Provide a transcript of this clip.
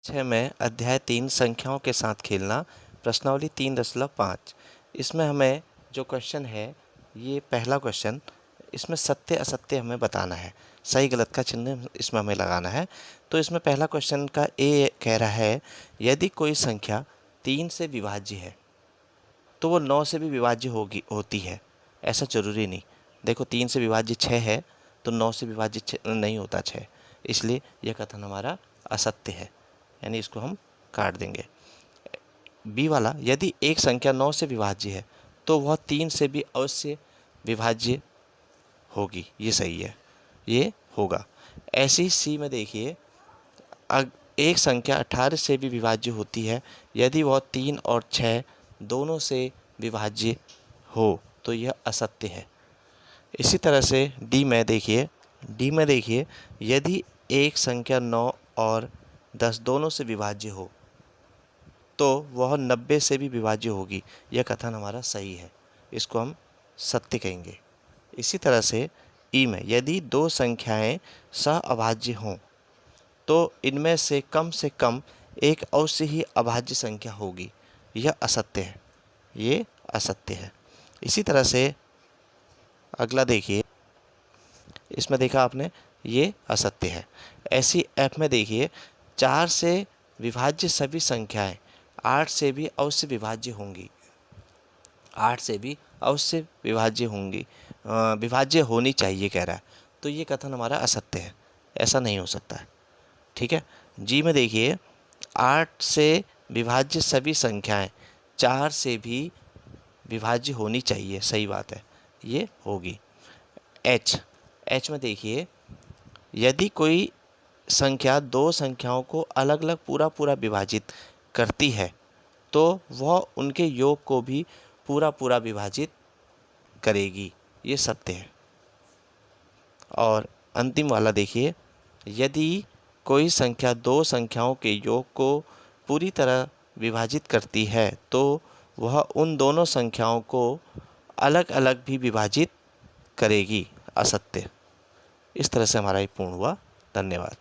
6 में अध्याय 3 संख्याओं के साथ खेलना प्रश्नावली 3.5 इसमें हमें जो क्वेश्चन है ये पहला क्वेश्चन, इसमें सत्य असत्य हमें बताना है, सही गलत का चिन्ह इसमें हमें लगाना है। तो इसमें पहला क्वेश्चन का ए कह रहा है यदि कोई संख्या 3 से विभाज्य है तो वो 9 से भी विभाज्य होती है। ऐसा जरूरी नहीं, देखो 3 से विभाज्य 6 है तो 9 से विभाज्य नहीं होता 6, इसलिए यह कथन हमारा असत्य है, यानी इसको हम काट देंगे। बी वाला, यदि एक संख्या 9 से विभाज्य है तो वह 3 से भी अवश्य विभाज्य होगी, ये सही है, ये होगा। ऐसी सी में देखिए, एक संख्या 18 से भी विभाज्य होती है यदि वह 3 और 6 दोनों से विभाज्य हो तो यह असत्य है। इसी तरह से डी में देखिए यदि एक संख्या 9 और 10 दोनों से विभाज्य हो तो वह 90 से भी विभाज्य होगी, यह कथन हमारा सही है, इसको हम सत्य कहेंगे। इसी तरह से ई में, यदि दो संख्याएं सहअभाज्य हों तो इनमें से कम एक अवश्य ही अभाज्य संख्या होगी, यह असत्य है, ये असत्य है। इसी तरह से अगला देखिए, इसमें देखा आपने, ये असत्य है। ऐसी एफ में देखिए, 4 से विभाज्य सभी संख्याएं 8 से भी अवश्य विभाज्य होंगी, 8 से भी अवश्य विभाज्य होंगी, विभाज्य होनी चाहिए कह रहा है, तो ये कथन हमारा असत्य है, ऐसा नहीं हो सकता है। ठीक है। जी में देखिए, 8 से विभाज्य सभी संख्याएं 4 से भी विभाज्य होनी चाहिए, सही बात है, ये होगी। एच में देखिए, यदि कोई संख्या दो संख्याओं को अलग अलग पूरा विभाजित करती है तो वह उनके योग को भी पूरा विभाजित करेगी, ये सत्य है। और अंतिम वाला देखिए, यदि कोई संख्या दो संख्याओं के योग को पूरी तरह विभाजित करती है तो वह उन दोनों संख्याओं को अलग अलग भी विभाजित करेगी, असत्य। इस तरह से हमारा ये पूर्ण हुआ। धन्यवाद।